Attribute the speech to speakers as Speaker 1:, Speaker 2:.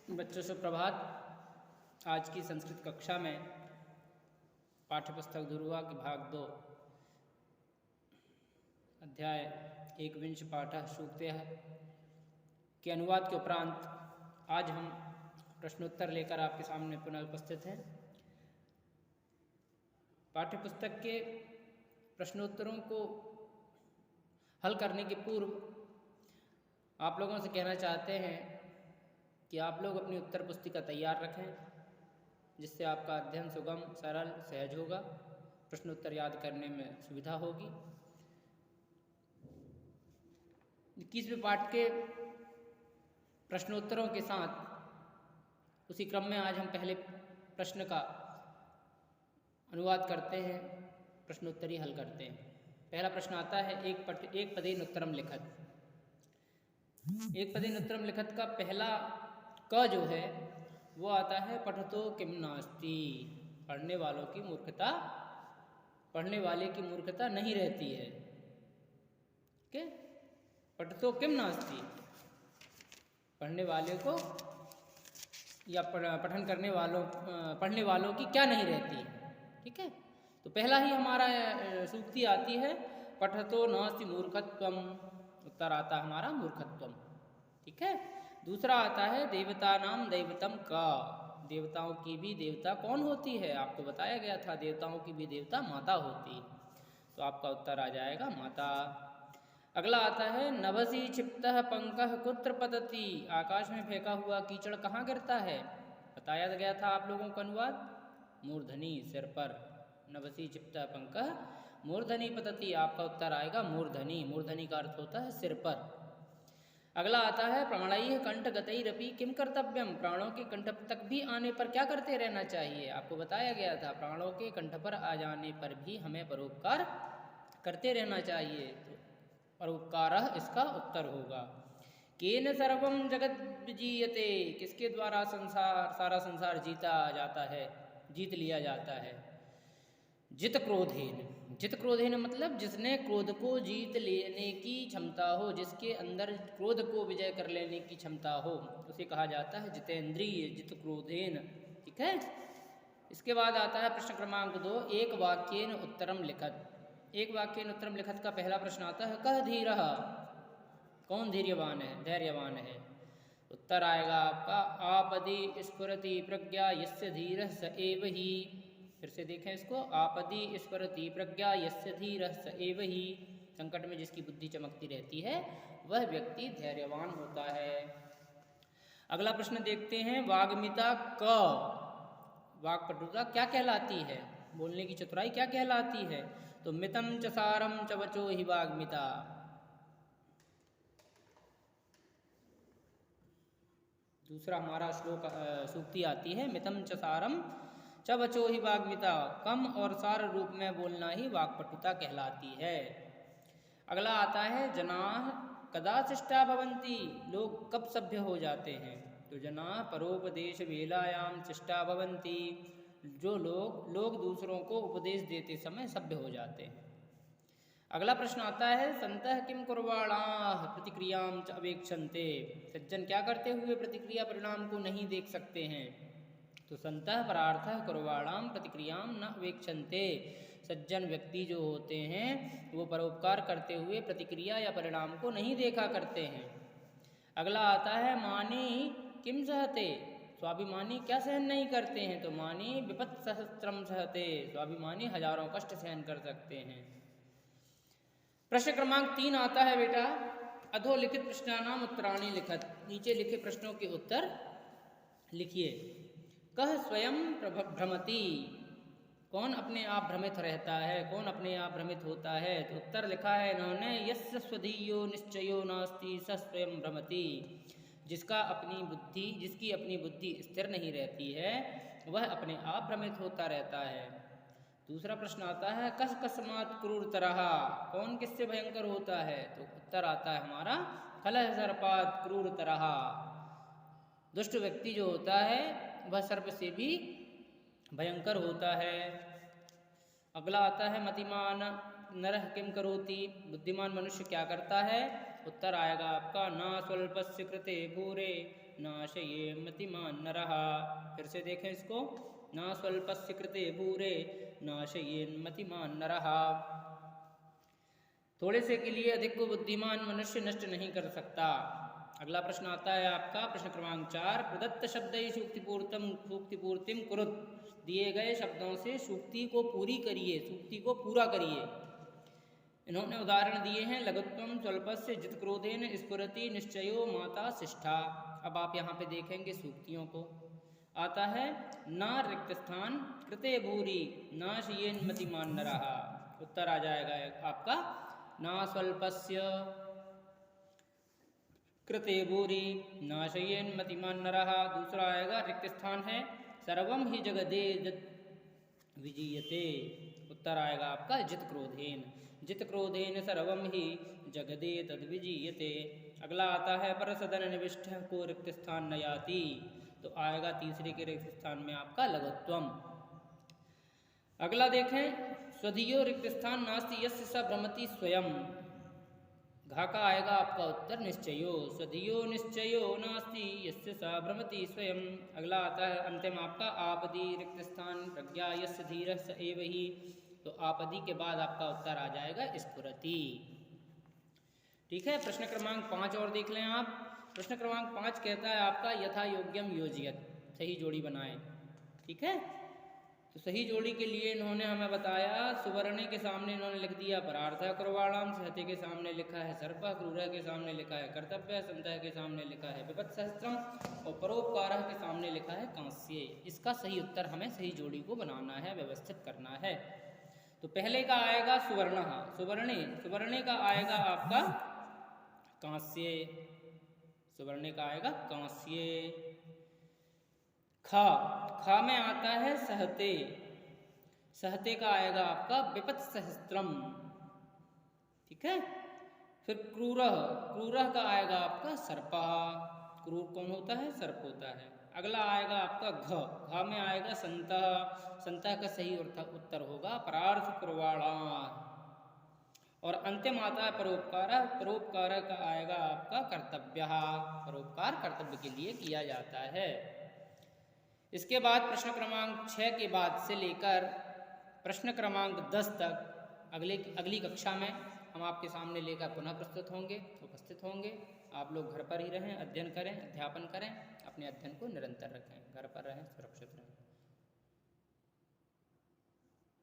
Speaker 1: बच्चों से प्रभात। आज की संस्कृत कक्षा में पाठ्यपुस्तक ध्रुवा के भाग 2 अध्याय 21 पाठ सूक्तयः के अनुवाद के उपरांत आज हम प्रश्नोत्तर लेकर आपके सामने पुनः उपस्थित हैं। पाठ्यपुस्तक के प्रश्नोत्तरों को हल करने के पूर्व आप लोगों से कहना चाहते हैं कि आप लोग अपनी उत्तर पुस्तिका तैयार रखें, जिससे आपका अध्ययन सुगम, सरल, सहज होगा, प्रश्नोत्तर याद करने में सुविधा होगी। 21वें पाठ के प्रश्नोत्तरों के साथ उसी क्रम में आज हम पहले प्रश्न का अनुवाद करते हैं, प्रश्नोत्तरी हल करते हैं। पहला प्रश्न आता है एक पदेन उत्तरम लिखत। एक पदेन उत्तरम लिखत का पहला क जो है वो आता है पठतो किम नास्ति। पढ़ने वाले की मूर्खता नहीं रहती है। क्या? पठतो किम नास्ति, पढ़ने वाले को या पढ़ने वालों की क्या नहीं रहती है। ठीक है, तो पहला ही हमारा सूक्ति आती है पठतो नास्ति मूर्खत्वम, उत्तर आता हमारा मूर्खत्वम। ठीक है, दूसरा आता है देवतानाम दैवतम का। देवताओं की भी देवता कौन होती है? आपको बताया गया था देवताओं की भी देवता माता होती, तो आपका उत्तर आ जाएगा माता। अगला आता है नभसि क्षिप्तः पंकः कुत्र पतति। आकाश में फेंका हुआ कीचड़ कहाँ गिरता है? बताया गया था आप लोगों का अनुवाद, मूर्धनि, सिर पर। नभसि क्षिप्तः पंकः मूर्धनि पतति, आपका उत्तर आएगा मूर्धनि। मूर्धनि का अर्थ होता है सिर पर। अगला आता है प्राणैः कंठगतैरपि किम कर्तव्यम। प्राणों के कंठ तक भी आने पर क्या करते रहना चाहिए? आपको बताया गया था प्राणों के कंठ पर आ जाने पर भी हमें परोपकार करते रहना चाहिए, तो परोपकारः इसका उत्तर होगा। केन सर्वं जगत् विजीयते, किसके द्वारा सारा संसार जीता जाता है, जीत लिया जाता है? जित क्रोधेन। जित क्रोधेन मतलब जिसने क्रोध को जीत लेने की क्षमता हो, जिसके अंदर क्रोध को विजय कर लेने की क्षमता हो, उसे कहा जाता है जितेंद्रिय, जित क्रोधेन। ठीक है, इसके बाद आता है प्रश्न क्रमांक 2 एक वाक्येन उत्तरम लिखत। एक वाक्येन उत्तरम लिखत का पहला प्रश्न आता है कः धीरः, कौन धैर्यवान है, धैर्यवान है? उत्तर आएगा आपका आपदि स्फुरति प्रज्ञा यस्य धीरः स एव ही। फिर से देखें इसको, आपदि स्फुरति प्रज्ञा यस्य धीरः स एव ही। संकट में जिसकी बुद्धि चमकती रहती है वह व्यक्ति धैर्यवान होता है। अगला प्रश्न देखते हैं वाग्मिता क। वाक्पटुता क्या कहलाती है? बोलने की चतुराई क्या कहलाती है? तो मितम च सारम च वचो ही वाग्मिता। दूसरा हमारा श्लोक सूक्ति आती है मितम च सारम च वचो ही वाग्मिता। कम और सार रूप में बोलना ही वाक्पटुता कहलाती है। अगला आता है जनाः कदा शिष्टा भवन्ति। लोग कब सभ्य हो जाते हैं? तो जनाः परोपदेश वेलायाम शिष्टा भवन्ति। जो लोग दूसरों को उपदेश देते समय सभ्य हो जाते हैं। अगला प्रश्न आता है संतः किम कुर्वाणाः प्रतिक्रियां च अवेक्षन्ते। सज्जन क्या करते हुए प्रतिक्रिया परिणाम को नहीं देख सकते हैं? तो संतः परार्थः कुर्वाणां प्रतिक्रियां न अवेक्षन्ते। सज्जन व्यक्ति जो होते हैं वो परोपकार करते हुए प्रतिक्रिया या परिणाम को नहीं देखा करते हैं। अगला आता है मानी किम सहते। स्वाभिमानी क्या सहन नहीं करते हैं? तो मानी विपत् सहस्त्रम सहते। स्वाभिमानी हजारों कष्ट सहन कर सकते हैं। प्रश्न क्रमांक 3 आता है बेटा अधोलिखित प्रश्नानाम उत्तराणि लिखत। नीचे लिखे प्रश्नों के उत्तर लिखिए। कह स्वयं भ्रमति, कौन अपने आप भ्रमित रहता है, कौन अपने आप भ्रमित होता है? तो उत्तर लिखा है इन्होंने यस्य स्वधीयो निश्चयो नास्ति स स्वयं भ्रमति। जिसकी अपनी बुद्धि स्थिर नहीं रहती है वह अपने आप भ्रमित होता रहता है। दूसरा प्रश्न आता है कस कस्मात् क्रूरतरः, कौन किससे भयंकर होता है? तो उत्तर आता है हमारा खलः सर्पात् क्रूरतरः। दुष्ट व्यक्ति जो होता है वह सर्प से भी भयंकर होता है। अगला आता है मतिमान नरः किम करोति। बुद्धिमान मनुष्य क्या करता है? उत्तर आएगा आपका न स्वल्पस्य कृते भूरे नाशये मतिमान नरः। फिर से देखें इसको, न स्वल्पस्य कृते भूरे नाशयेन मतिमान नरः। थोड़े से के लिए अधिक को बुद्धिमान मनुष्य नष्ट नहीं कर सकता। अगला प्रश्न आता है आपका प्रश्न क्रमांक 4, प्रदत्त शब्द सूक्तिपूर्तिम कुरुत। दिए गए शब्दों से सूक्ति को पूरी करिए, सूक्ति को पूरा करिए। इन्होंने उदाहरण दिए हैं, लघुत्वम स्वल्पस्य जित क्रोधेन स्फुरति निश्चयो माता शिष्ठा। अब आप यहाँ पे देखेंगे सूक्तियों को, आता है न रिक्त स्थान कृते भूरी नाशयेन मतिमान नरः। उत्तर आ जाएगा आपका न स्वल्पस्य कृते भूरि नाशयेन मतिमान नरः। दूसरा आएगा रिक्त स्थान है सर्वम ही जगदे विजीयते। उत्तर आएगा आपका जित क्रोधेन, जित क्रोधेन सर्वम ही जगदे तद विजीयते। अगला आता है पर सदन निविष्ट को रिक्त स्थान न याति। तो आएगा तीसरे के रिक्त स्थान में आपका लघुत्वम। अगला देखें, स्वधियो रिक्त स्थान नास्ति यस्य स भ्रमति स्वयं। घा का आएगा आपका उत्तर निश्चयो, स्वधियो निश्चयो नास्ति यस्य स भ्रमति स्वयं। अगला आता है अंतिम आपका आपदी रिक्त स्थान प्रज्ञा यस्य धीरः स एव ही। तो आपदी के बाद आपका उत्तर आ जाएगा स्फुरति। ठीक है, प्रश्न क्रमांक 5 और देख लें आप। प्रश्न क्रमांक 5 कहता है आपका यथा योग्यम योजयत, सही जोड़ी बनाएं। ठीक है, तो सही जोड़ी के लिए इन्होंने हमें बताया, सुवर्णे के सामने इन्होंने लिख दिया परार्थ कुर्वाणाम, सहते के सामने लिखा है सर्प, क्रूरः के सामने लिखा है कर्तव्य, संतः के सामने लिखा है विपत् सहस्त्रम और परोपकारः के सामने लिखा है कांस्य। इसका सही उत्तर हमें सही जोड़ी को बनाना है, व्यवस्थित करना है। तो पहले का आएगा सुवर्ण, सुवर्णे, सुवर्णे का आएगा आपका कांस्य, सुवर्णे का आएगा कांस्य। खा, खा में आता है सहते, सहते का आएगा आपका विपत् सहस्त्रम। ठीक है, फिर क्रूरः, क्रूरः का आएगा आपका सर्पः। क्रूर कौन होता है? सर्प होता है। अगला आएगा आपका घ, घ में आएगा संतः, संतः का सही उत्तर होगा परार्थ कुर्वाणा। और अंतिम आता है परोपकार, परोपकार का आएगा आपका कर्तव्य, परोपकार कर्तव्य के लिए किया जाता है। इसके बाद प्रश्न क्रमांक 6 के बाद से लेकर प्रश्न क्रमांक 10 तक अगली कक्षा में हम आपके सामने लेकर पुनः उपस्थित होंगे। आप लोग घर पर ही रहें, अध्ययन करें, अध्यापन करें, अपने अध्ययन को निरंतर रखें, घर पर रहें, सुरक्षित रहें।